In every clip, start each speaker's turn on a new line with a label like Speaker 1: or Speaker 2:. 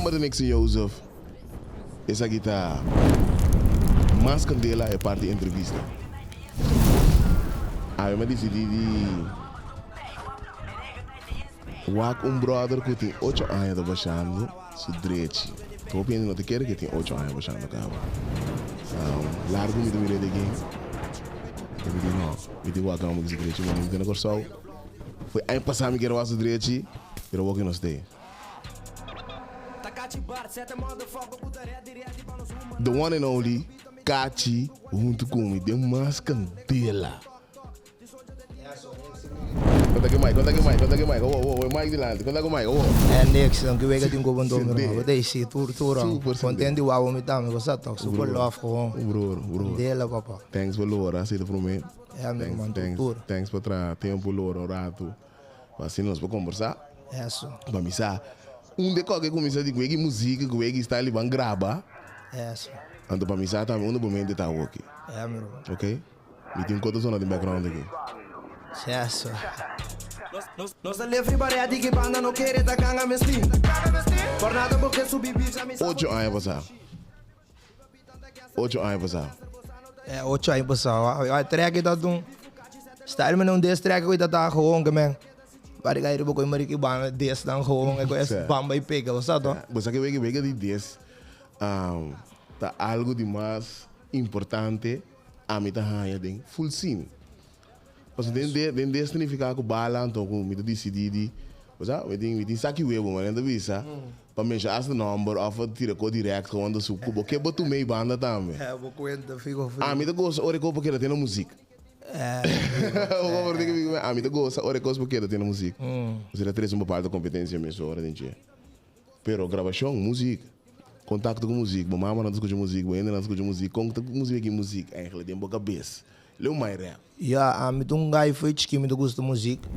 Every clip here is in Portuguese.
Speaker 1: Amber de Nixon Joseph. Essa guitarra. Mas Candela é parte da entrevista. Aí eu me decidi de... Wak brother que tem 8 anos baixando su direito. Estou pensando que quer que tem 8 anos baixando cabo. Largo me do de game. Eu me digo, não. Me digo, Wak vamos direito. Mas me digo, não só. Foi aí passar me quero fazer direito. Eu vou que não sei. The one and only Kachi junto com me deu mais Candela. Conta que mais. Oh, Mike de lado. Conta que mais.
Speaker 2: É Nixon, que vega tem como dono, mas daí se tur. Contente o ao me tá, me gosta tá, super love com.
Speaker 1: Bro.
Speaker 2: Dela papa.
Speaker 1: Thanks for Laura, assim para mim.
Speaker 2: É meu irmão, tur.
Speaker 1: Thanks por tempo Laura, rato. Assim nós vamos conversar.
Speaker 2: É isso.
Speaker 1: Vamos missar. De qualquer coisa de que música, que está ali vão gravar.
Speaker 2: É isso.
Speaker 1: Então para missar também momento tá aqui.
Speaker 2: É meu irmão.
Speaker 1: Ok? Me tem quantas zonas de background aqui.
Speaker 2: É isso.
Speaker 3: Nós livre para que banda não quer da canga mestim. Por nada porque subir já me
Speaker 1: 8 anos passar. 8 anos passar.
Speaker 2: É 8 anos passar. A track da um style mas não desse track que tá com man. Para que eu vou que banda desse dan com é esse bamba e pega, você tá?
Speaker 1: Você que vega de 10. Tá algo de mais importante a mim tá ganhando full sim. Porque dentro significa que bala então com me decidi você me tem saque web mas ainda visa para mim já as number of tira co direct quando su cubo que botou meio banda também.
Speaker 2: É vou contar fico.
Speaker 1: A mim tá gosta ore co porque tem música. A mim tá gosta ore co porque tem música. Você traz uma parte da competência mesmo hora de pero gravação música contato com música, mamãe não escuta música, ainda não escuta música, contato com música e música, aí ele tem boca cabeça. Leu mais rap.
Speaker 2: A mim um guy foi que me gosta de música,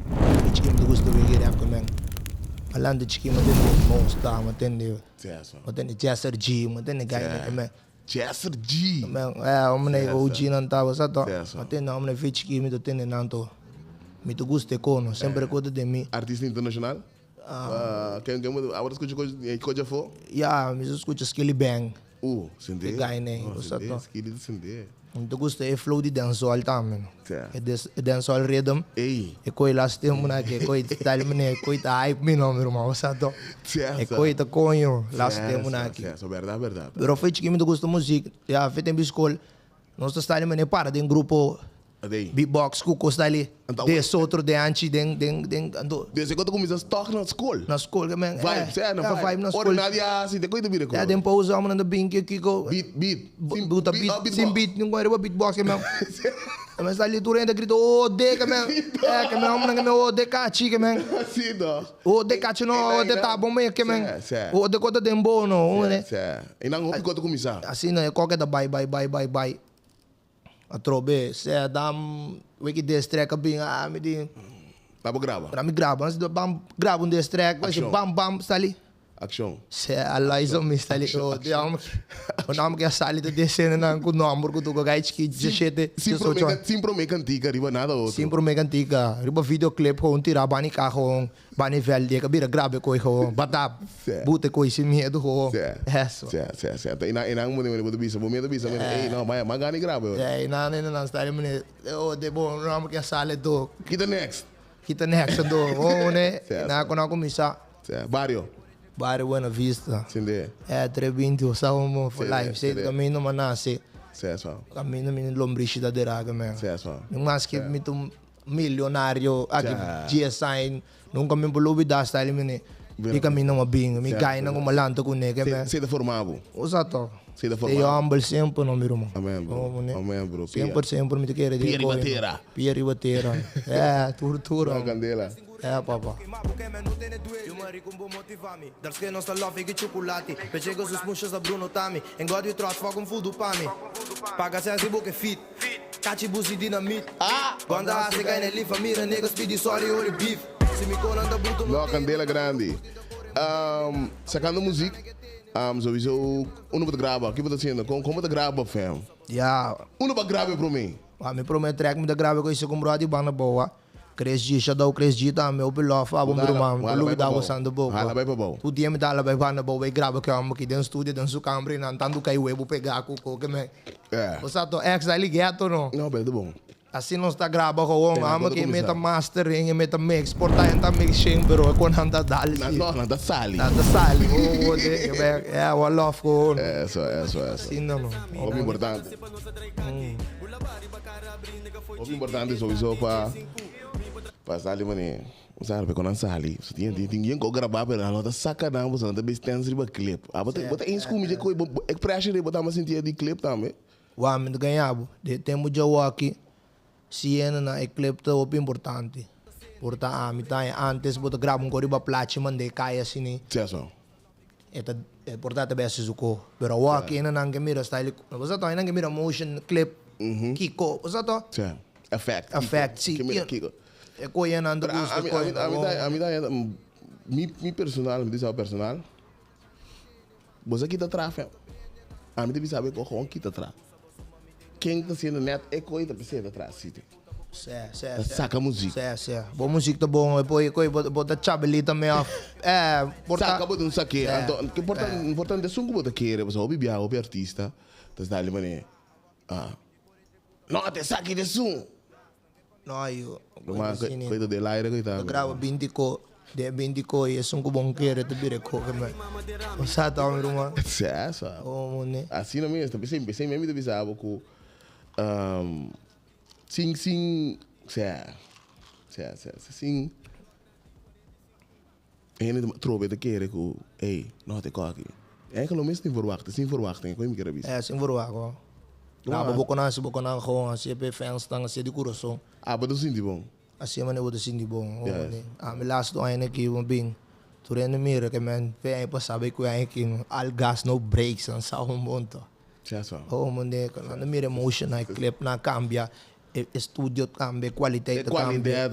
Speaker 2: que me gosta de rap também. Além de que me monster, me entendeu? Me entende Jesser G, me entende guy também.
Speaker 1: Jesser G.
Speaker 2: Homem OG não tava só tô. Me entende homem foi que me entende não tô. Me gosta de cono, sempre cuida de mim.
Speaker 1: Artista internacional? Quem agora escuta coisa for?
Speaker 2: Me escuta Skilly Bang.
Speaker 1: Sente.
Speaker 2: Guy né, você tá.
Speaker 1: Skilly sente.
Speaker 2: Muito gosto é flow de dancehall também. É dancehall rhythm.
Speaker 1: Ei.
Speaker 2: É coi last tempo na que coi style mene coi tá hype me não meu irmão, você tá. É coi tá conho last tempo na que.
Speaker 1: É verdade.
Speaker 2: Pero foi que me gosto de música. Já feito em escola. Nós style mene para de grupo beatbox cuco style. Desse outro de antes ando.
Speaker 1: Desde quando começas a tocar na escola?
Speaker 2: Na escola também.
Speaker 1: Vibe na escola. Ornadia assim, de coisa bira.
Speaker 2: É tempo usar na binque que go.
Speaker 1: Beat.
Speaker 2: Buta beat. Sim beat, não era beatbox mesmo. Mas ali tu ainda grito de que mesmo. Que mesmo na meu de cachi que mesmo.
Speaker 1: Assim dó.
Speaker 2: O de cachi não, de tá bom meio que mesmo. O de coisa de bom não, né?
Speaker 1: E não houve quando começar.
Speaker 2: Assim não é qualquer da bye. A trobe, se dá wiki desse track bem me di.
Speaker 1: Tá bom grava.
Speaker 2: Para me grava, antes de grava desse track, vai bam está ali.
Speaker 1: Action.
Speaker 2: Se a Liza me está ali, o nome que a sali de descendo na com número que tu gai que jechete.
Speaker 1: Sempre me cantica, riba nada outro.
Speaker 2: Sempre me cantica, riba videoclip com tirar bani carro, bani velho, que vira grave coi com, batap, bute coi sem medo com. Isso.
Speaker 1: Certo. E não me bisa, ei não, mas gani grave.
Speaker 2: Não está ali mene, o de bom nome que a sali do.
Speaker 1: Kita next
Speaker 2: do, né? Na quando começar.
Speaker 1: Barrio
Speaker 2: Buena Vista.
Speaker 1: Sinde.
Speaker 2: 320 usávamos for live. Sei caminho manase.
Speaker 1: Certo.
Speaker 2: Caminho min lombriche da deraga mesmo.
Speaker 1: Certo.
Speaker 2: Não mais que me um milionário aqui GSI nunca me bolubi da style mine. Mi caminho uma binga, mi gai na uma lanta com nega mesmo.
Speaker 1: Sei da formado.
Speaker 2: Usato.
Speaker 1: Sei da formado.
Speaker 2: Eu humble sempre no meu irmão.
Speaker 1: Amém, bro.
Speaker 2: Sempre me te querer de Pieri Batera. Tudo.
Speaker 1: A Candela.
Speaker 2: Papa.
Speaker 3: Eu mari com bom motivar-me. Dar que não está lá fica chocolate. Pechega os puxas da Bruno Tami. Engorde o troço, fogo fudo para mim. Paga se assim boca fit. Cachi buzi dinamite. Quando a se cai nele família, negas pedi sorry ou beef. Se me colam da bruto.
Speaker 1: Não, Candela grande. Sacando música. Sowieso, uno vai gravar. O que você está fazendo? Como você grava, fam?
Speaker 2: Ja.
Speaker 1: Uno vai gravar para mim.
Speaker 2: Me prometo que me grava com isso com brother banda boa. Chris G, shout out Chris G também, o Belof, a bomba man, o Louis da gostando pouco.
Speaker 1: Hala vai para bom.
Speaker 2: Tu dia me dá lá vai para bom, vai gravar que eu amo aqui dentro do estúdio, dentro do câmera, não tanto que eu vou pegar com que me. Você tá ex ali gato não?
Speaker 1: Não, bem bom.
Speaker 2: Assim nós está gravando com amo que meta mastering, meta mix, portar então mix chamber, com anda dali.
Speaker 1: Não, da sali.
Speaker 2: Da sali, o love com.
Speaker 1: Isso.
Speaker 2: Sim não.
Speaker 1: O importante. O importante sowieso para sali mane. Usar para quando sali. Se tinha que gravar para não tá sacanagem, você não tá bestens riba clip. Ah, bota em school me coi expression de botar mais sentir de clip também.
Speaker 2: O homem ganhava, de tempo de aqui. Siena na eclipta o importante. Porta a mitad antes bota grava coriba plache mande kaya sini.
Speaker 1: Certo.
Speaker 2: Eta porta besi suko. Pero walk in nang mira style. Você tá nang mira motion clip. Kiko, você tá?
Speaker 1: Certo. Effect.
Speaker 2: Sim. É coisa nando gusto coisa.
Speaker 1: A mim mi personal, me diz ao personal. Você aqui tá tráfego. A mim deve saber como que tá tráfego. Quem está sendo neto é coisa para ser atrás, sim.
Speaker 2: Certo.
Speaker 1: Saca música.
Speaker 2: Certo. Boa música tá bom, depois bota chabeli também.
Speaker 1: Saca bota um saque. Que importante é sungo bota querer, você ouve bia, ouve artista, tá dali mané. Não até saque de som.
Speaker 2: Não, eu.
Speaker 1: Coisa de lá era coisa.
Speaker 2: Grava 20 co e sungo bom querer te bire co que me. Você tá meu irmão?
Speaker 1: Certo.
Speaker 2: Oh, né?
Speaker 1: Assim não mesmo, pensei mesmo de visar com sim, sim. En trobe de keren ko, nog te kaki. Eigenlijk is niet verwachten, ik weet niet
Speaker 2: sin verwachten. Grava boconan gewoon, als je bij fans dan als je die coração.
Speaker 1: Ah, maar dat is niet bom.
Speaker 2: Als je maar niet wordt zien die bom. Mijn laatste einde keer van bing. Toen in de mirror que men vem para saber que é que al gas no breaks en só monta.
Speaker 1: Ja zo.
Speaker 2: Oh man, na mirror emotion na clip na cambia, studio cambia, kwaliteit
Speaker 1: cambia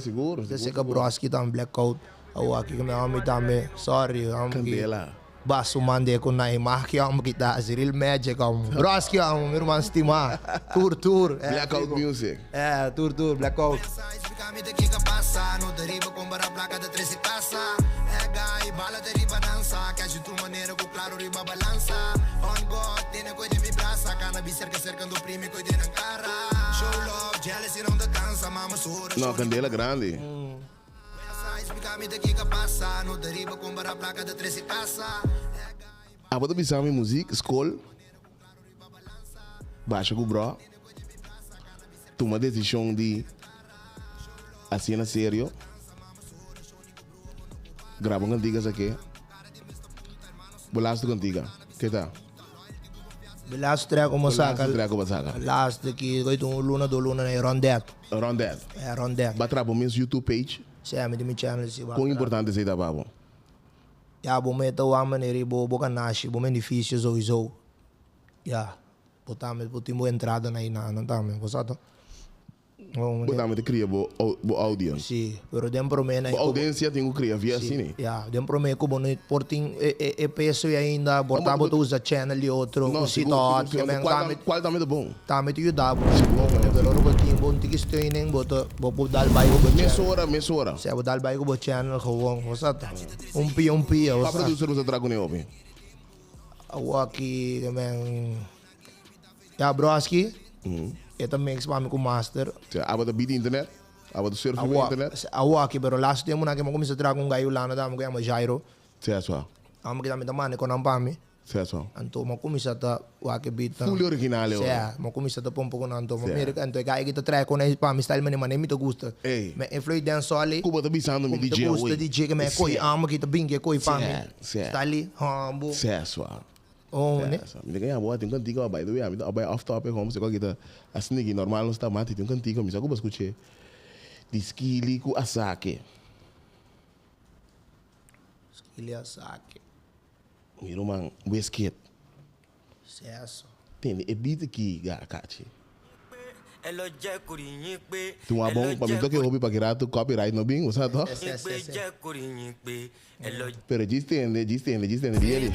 Speaker 1: seguro.
Speaker 2: Desse que broski tam blackout. Au aqui que me também, sorry,
Speaker 1: Candela.
Speaker 2: Basu mande ko na imaki am kita Ziril Magic am broski am meu irmão estima. Tour.
Speaker 1: Blackout music.
Speaker 2: Tour, blackout.
Speaker 3: No deriva com a placa de 13 passa. É gai, bala deriva dança. Que age tu maneira com claro riba balança. On God, tiene coisa de me braça. Cannabis cercando prime coisa na cara. Show love, jealousy não descansa. Mama sura.
Speaker 1: Não, Candela grande.
Speaker 3: No deriva com a placa de 13 passa.
Speaker 1: Ah, você precisa de música, escola. Baixa com o bro. Toma decisão de assim na sério. Grava cantigas aqui. Bolasto cantiga. Que tal?
Speaker 2: Last track como saca. Last aqui, eu tenho luna na Rondet. Rondet.
Speaker 1: Batra para o meu YouTube page.
Speaker 2: Sim, me deu channel se
Speaker 1: Quão importante é isso da babo?
Speaker 2: Ja, bom meta o maneira bo canache, bom benefício sowieso. Ja. Botamos entrada na não tá, gostato.
Speaker 1: Botamos de criar bo audience.
Speaker 2: Sim, pero dem promena.
Speaker 1: A audiência tem que criar via assim.
Speaker 2: Ja, dem promena que bom porting peso e ainda botava tu usa channel e outro, o sito que men
Speaker 1: qual também é bom.
Speaker 2: Também tu dá bom, pero ro botin bom tigis training boto bo dal bai go
Speaker 1: mesora.
Speaker 2: Se bo dal bai go channel gewoon, gostato. Pia,
Speaker 1: o producer usa trago ne obi.
Speaker 2: Aqui men ja broski. Ito mix pa kami master.
Speaker 1: Aba da beat internet? Aba da surf internet?
Speaker 2: Awa aqui, pero last dia muna kami kumisa trago ngayon lana da mo kaya Jairo.
Speaker 1: Certo.
Speaker 2: Amo kita tamane ko nang pami.
Speaker 1: Certo.
Speaker 2: Anto mo kumisa ta wake beat.
Speaker 1: Full original yo.
Speaker 2: Mo kumisa ta pompo ko nanto. Mo mira kanto kaya kita try ko na pami style man me to gusta. Me influence dance ali.
Speaker 1: Kuba ta bisando mi DJ.
Speaker 2: Gusta DJ que me koi amo kita binge koi pami. Style humble.
Speaker 1: Certo.
Speaker 2: Oh, né?
Speaker 1: Me ganha boa, tem cantiga by the way, abai off topic como se qualquer assim que normal não está mate, tem cantiga, me só que escutei. Diskili ku asake.
Speaker 2: Skili asake.
Speaker 1: Miro man, Wizkid.
Speaker 2: Certo.
Speaker 1: Tem e beat aqui, gacachi. Tu uma bom, para mim toque hobby para criar tu copyright no bing, você tá?
Speaker 2: Sim.
Speaker 1: Pero distende ele.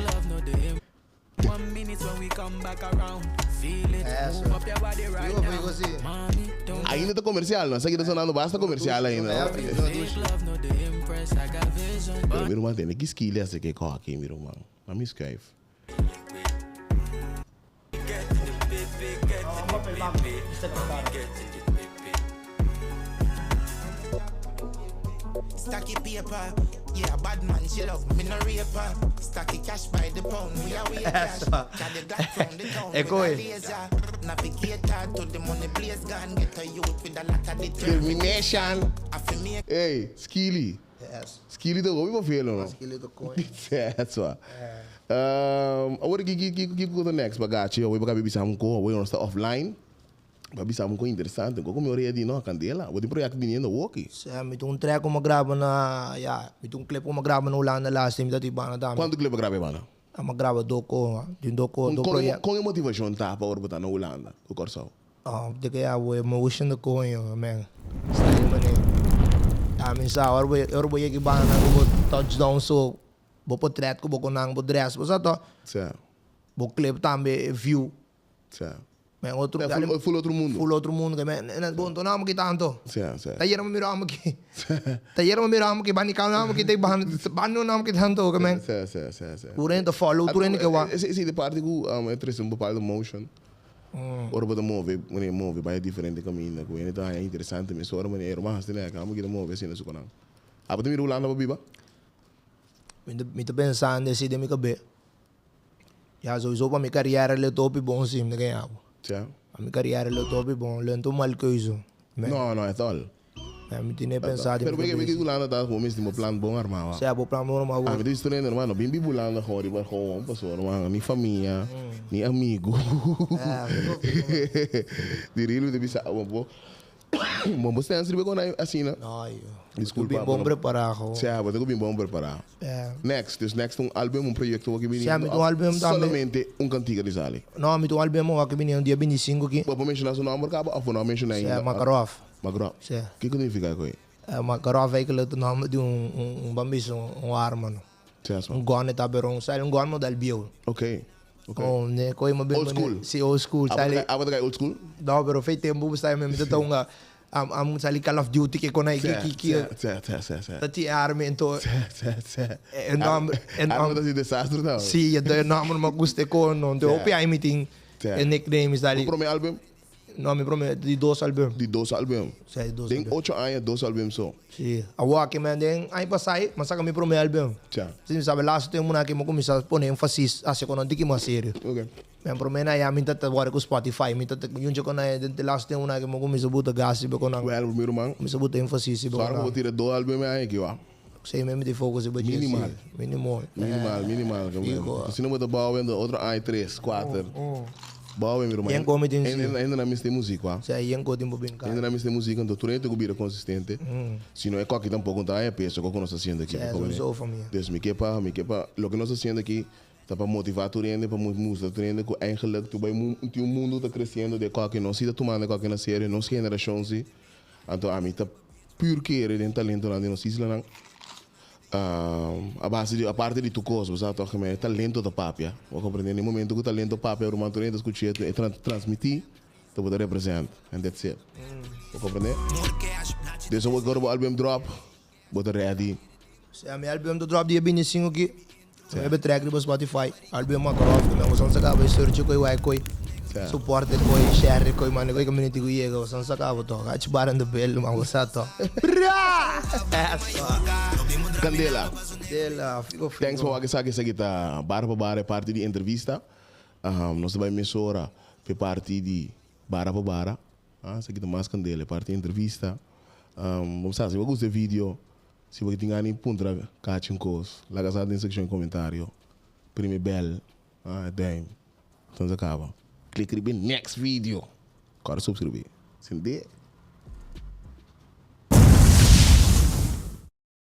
Speaker 4: 1 minute when we come back around. Feel it, move up your body right now. Mommy, don't
Speaker 1: Ainda tá comercial, não? Seguida sonando basta comercial ainda.
Speaker 4: fake love, no the impress. I got vision.
Speaker 1: Pero meu irmão tem que skill essa que corre aqui, meu irmão. Não me escreve.
Speaker 5: Stacky paper, yeah, bad man, she love me, no raper. Stacky cash by the pound, we are waiters. Carry black from the town with a laser. Navigator to the money place, gun, get a youth with a lot of
Speaker 1: Determination.
Speaker 5: I feel me.
Speaker 1: Ei, Skilly.
Speaker 2: Yes.
Speaker 1: Skilly tá ouvindo para não?
Speaker 2: Skilly do coin.
Speaker 1: É só. Agora que coisa next bagagem, eu vou beber um pouco, eu não estou offline. Babi sabe um coisa interessante, como eu orei de não candela, vou te projeto de ninguém walkie.
Speaker 2: Me um track como grava na, me um clip como grava na Holanda last time dati ba na dami.
Speaker 1: Quanto clipe grave bana?
Speaker 2: Ama grava doko, din doko do proyecto.
Speaker 1: Com a motivação tá para botar na Holanda, o corso.
Speaker 2: De kaya we mo wishing the coin yo, man. Style man eh. Amin sa or boy ki ba na ko touchdown so bo po threat ko bo ko nang bo dress bo sa to.
Speaker 1: Certo.
Speaker 2: Bo clip tambe view.
Speaker 1: Certo.
Speaker 2: Men outro
Speaker 1: full outro mundo.
Speaker 2: Full outro mundo que men bon to na mo kita tanto.
Speaker 1: Certo.
Speaker 2: Tayer mo miro amo ki. Tayer mo miro amo ki bani ka na mo kita banu na mo kita tanto que men.
Speaker 1: Certo.
Speaker 2: Turen to follow turen que wa.
Speaker 1: Esse de parte que é triste um bepaalde motion. Ora para move, wanneer move bij diferente caminho, que é então é interessante, mas ora wanneer mas tem é que amo que move assim na sua canal. Apa tu miro Holanda babiba?
Speaker 2: Me tô pensando se de me cabe. Já sowieso para minha carreira le top bom sim, de ganhar.
Speaker 1: Certo.
Speaker 2: A minha carreira le top bom, lento mal coisa.
Speaker 1: Não, é tal.
Speaker 2: Me tinha pensado.
Speaker 1: Pero que Holanda tá com mesmo plano bom armado.
Speaker 2: Se abo plano normal.
Speaker 1: Ah, me diz tu hermano, bem Holanda agora, vai com passou, irmão, nem família, nem amigo. Dirilo de bisa, bom você antes de com assim, né? Desculpa.
Speaker 2: Bem bom preparado.
Speaker 1: Se abo, tenho bem bom preparado. Next álbum, projeto que vem. Solamente cantiga de Zali.
Speaker 2: Não, me álbum que vem dia 25 aqui.
Speaker 1: Vou mencionar seu nome, acaba, ou não mencionar ainda.
Speaker 2: Makarov.
Speaker 1: Makarov. O que significa isso?
Speaker 2: Makarov é o nome de bambiso, arma. Gun tá berong, sai gun model bio.
Speaker 1: Ok.
Speaker 2: Oh, né, coi uma bem.
Speaker 1: Old school.
Speaker 2: Sim, old school.
Speaker 1: Abad old school?
Speaker 2: Não, pero fez tempo, sai mesmo, então am sali Call of Duty que kona que tati arme então
Speaker 1: arme das desastre não
Speaker 2: sim é nome não goste com não então o aí meeting nickname está ali
Speaker 1: o primeiro álbum
Speaker 2: não me promete de 2 álbum
Speaker 1: sim 2 tem 8 anos 2 álbum só
Speaker 2: sim a walk man den aí passai mas saca me primeiro álbum sim sabe lá se tem uma que me começar a pôr ênfase a se quando digo mais sério
Speaker 1: ok
Speaker 2: men promena ya minta ta agora com Spotify minta ta yun ko na de last tem uma que mo começou a botar gas be ko na
Speaker 1: well primeiro man
Speaker 2: começou a botar ênfase be ko
Speaker 1: na vou tirar 2 álbum aí aqui ó
Speaker 2: sei mesmo de focus be
Speaker 1: minimal
Speaker 2: se
Speaker 1: não botar bom vendo outro aí 3 4 bom meu irmão ainda não me tem música
Speaker 2: sei ainda có tempo bem cara
Speaker 1: ainda não me tem música então tu tem que vir consistente se não é qualquer tampoco tá é peso que nós fazendo aqui Deus me quepa lo que nós fazendo aqui tá para motivar tu rende para mostrar tu rende que eigenlijk tu vai um mundo tá crescendo de qualquer não se tá tomando qualquer na série nossa geração se então a mim tá puro querer de talento lá de nós isla não a parte de tu coisa você tá com o talento da papia vou compreender no momento que o talento papia o manto rende escutar é transmitir tu pode representar and that's it vou compreender deixa eu agora o álbum drop bota ready
Speaker 2: se a minha álbum do drop dia 25 aqui eu be track do Spotify álbum Makarov que me gostam sacar vai search coi vai coi support coi share coi mano coi community coi chega gostam sacar to ach baran do bel mas gosta to
Speaker 1: Candela
Speaker 2: fico
Speaker 1: thanks for que sabe essa guitarra bar é parte de entrevista nós vai emissora é parte de bar essa guitarra mais Candela é parte de entrevista vamos fazer eu gosto do vídeo se você tem alguém puntra catching course lá gasado em seção de comentário prime bell damn então acaba clique no next video para subscrever se